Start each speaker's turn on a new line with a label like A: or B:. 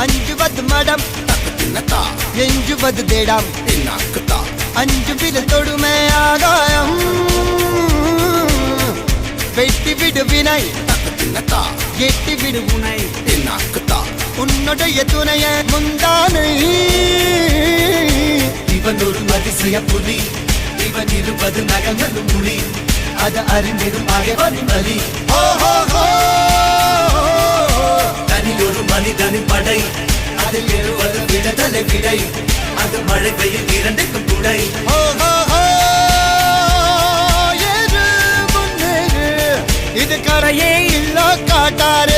A: அஞ்சுவது மடம் எஞ்சுவது தேடாம் அஞ்சு விரல் தொடுமே ஆகாயம் வெட்டி விடு வினை எட்டி விடு உனை உன்னுடைய துணைய முந்தானை
B: இவன் ஒரு அதிசய புலி இவன் இருபது நகங்களும் மொழி அது அறிந்திடும் ஆயவனின் வலி தனியொரு மனிதனின் படை அதில் எழுவது விடுதலை விடை அது மழை பெய்யும் இரண்டுக்கும் துணை
A: இது கரையே இல்ல காட்டாரே